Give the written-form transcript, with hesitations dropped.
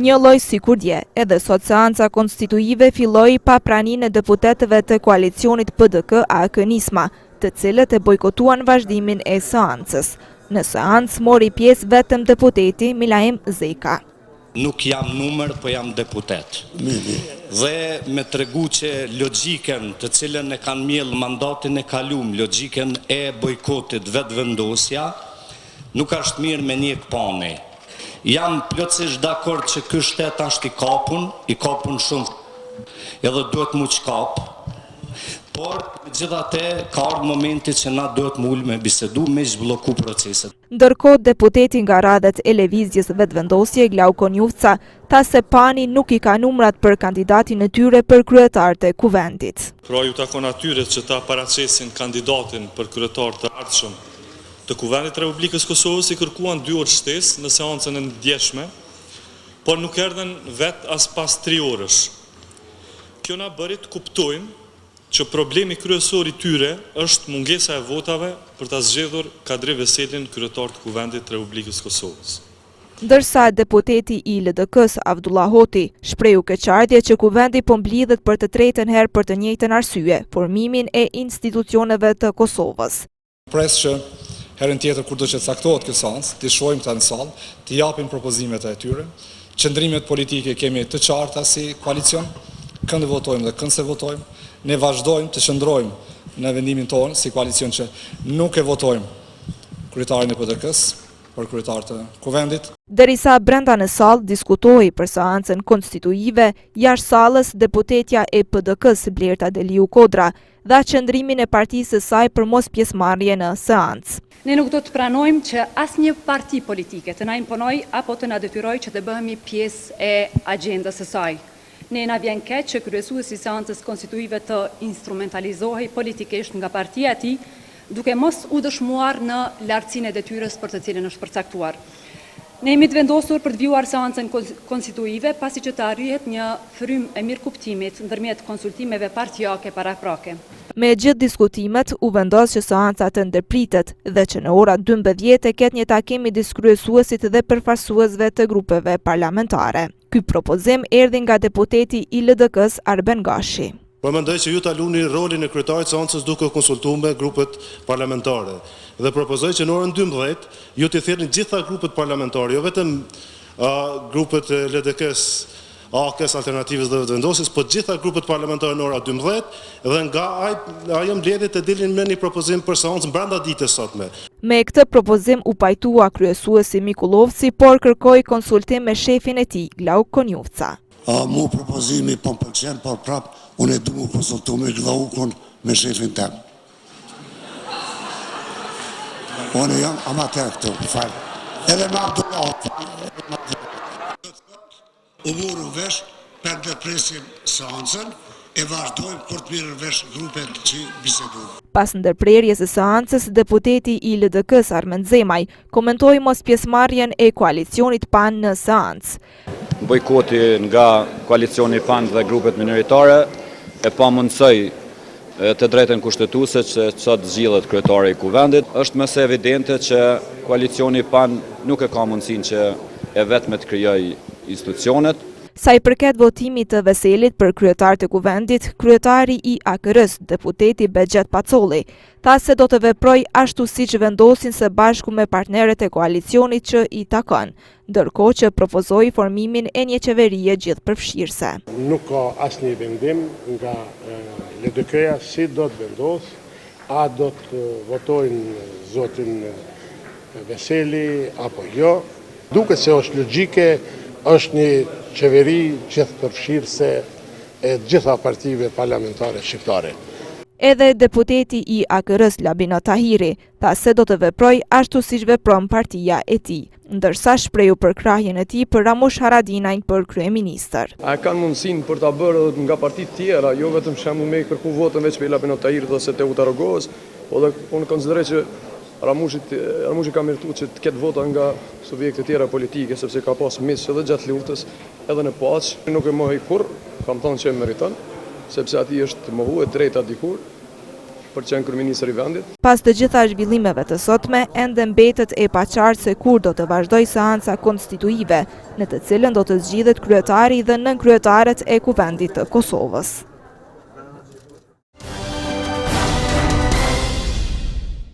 Një lloj si kur dje, edhe sot seanca konstituive filloi pa praninë e deputetëve të koalicionit PDK-AK-Nisma, të cilët e bojkotuan vazhdimin e seancës. Në seancë mori pjesë vetëm deputeti Milaim Zeka. Nuk jam numër, po jam deputet. Dhe me tregu që logjikën të cilën e kanë mjell mandatin e kalum, logjikën e bojkotit vetëvendosja, nuk është mirë me një këpani. Jam plotësisht dakord që ky shtet është i kapun shumë, edhe duhet mu qkap, por megjithatë ka ardhur momenti që na duhet mu ul me bisedu me zhblloku proceset. Ndërkohë deputeti nga radhët e lëvizjes vetëvendosje Glauko Njufca tha se pani nuk i ka numrat për kandidatin e tyre për kryetar të kuvendit. Pra ju takon atyre që ta paraqesin kandidatin për kryetar të ardhshëm të Kuvendit të Republikës Kosovës, i kërkuan 2 orë shtesë në seancën e ndjeshme, por nuk erdhen vetë as pas 3 orësh. Kjo na bëri të kuptojmë që problemi kryesor i tyre është mungesa e votave për ta zgjedhur Kadri Veselin kryetar të Kuvendit të Republikës Kosovës. Ndërsa deputeti i LDK-s Abdullah Hoti shprehu keqardhje që kuvendi po mblidhet për të tretën herë për të njëjtën arsye, formimin e institucioneve të Kosovës. Pres që herën tjetër kur do që caktohet ky seancë, të shohim ta në sallë, të japim propozimet e tyre. Qëndrimet politike kemi të qarta si koalicion, kënd votojmë dhe kënd se votojmë. Ne vazhdojmë të qëndrojmë në vendimin tonë si koalicion që nuk e votojmë kryetarin e PDK-s për kryetar të kuvendit. Derisa brenda në sallë diskutohej për seancën konstituive, jashtë sallës deputetja e PDK-s Blerta Deliu Kodra dha qëndrimin e partisë së saj për mos pjesëmarrje në seancë. Ne nuk do të pranojmë që asnjë parti politike të na imponoj apo të na detyroj që të bëhemi pjesë e agjendës së saj. Ne na vjen keq që kryesuesi i seancës konstituive të instrumentalizohej politikisht nga partia e tij, duke mos u dëshmuar në lartësinë e detyrës për të cilën është përcaktuar. Ne jemi të vendosur për të vijuar seancën konstituive pasi që të arrihet një frym e mirëkuptimit ndërmjet konsultimeve partijake paraprake. Me gjithë diskutimet, u vendos që seanca të ndërpritet dhe që në ora 12 të ketë një takim midis kryesuesit dhe përfaqësuesve të grupeve parlamentare. Ky propozim erdhi nga deputeti i LDK-s Arben Gashi. Po mendoj që ju ta luni rolin e kryetarit të seancës duke konsultuar me grupet parlamentare dhe propozoj që në orën 12 ju të thirrni gjitha grupet parlamentare, jo vetëm grupet e LDK-s, AK-s, Alternativës dhe Vetëvendosjes, po gjitha grupet parlamentare në ora 12 dhe nga ajo mbledhje të dilin me një propozim për seancën brenda ditës sotme. Me këtë propozim u pajtua kryesuesi Mikullovci, por kërkoi konsultim me shefin e tij, Glauko Njufca. Mu propozimi po m'pëlqen, por prap unë du mu konsultu me Glaukon me shefin tem. Unë jam amater këtu, falë. Edhe me Abdullah, u morën vesh për të presim seancën e vazhdojmë për të mirë vesh grupet që bisedojnë. Pas ndërprerjes së seancës, deputeti i LDK-s Armen Zemaj komentoi mos pjesëmarrjen e koalicionit PAN në seancë. Bojkoti nga koalicioni PAN dhe grupet minoritare e pamundësoi të drejtën kushtetuese që sot zgjidhet kryetari i kuvendit. Është më së evidente që koalicioni PAN nuk e ka mundësinë që e vetme të krijojë institucionet. Sa i përket votimit të Veselit për kryetar të kuvendit, kryetari i AKR-s, deputeti Bexhet Pacolli, tha se do të veproj ashtu siç vendosin së bashku me partnerët e koalicionit që i takon, ndërkohë që propozoi formimin e një qeverie gjithëpërfshirëse. Nuk ka asnjë vendim nga LDK-ja si do të vendos, a do të votojnë zotin Veseli apo jo. Duke se është logjike, është një qeveri gjithëpërfshirëse e gjitha partive parlamentare shqiptare. Edhe deputeti i AKR-s Labino Tahiri tha se do të veproj ashtu siç vepron partia e tij, ndërsa shprehu përkrahjen e tij për Ramush Haradinajn për kryeministër. A kanë mundësinë për ta bërë nga partitë tjera, jo vetëm shembull me kërku votën veç për Labino Tahiri ose Teuta Rogos, po dhe unë konsideroj që Ramushi ka merituar që të ketë vota nga subjekte tjera politike, sepse ka pas mis edhe gjatë luftës, edhe në paqë. Nuk e mohoj kurrë, kam thënë që e meriton, sepse ati është mohuar drejta dikur, për qenë kryeministër i vendit. Pas të gjitha zhvillimeve të sotme, ende mbetet e paqartë se kur do të vazhdoj seanca konstituive, në të cilën do të zgjidhet kryetari dhe nënkryetaret e Kuvendit të Kosovës.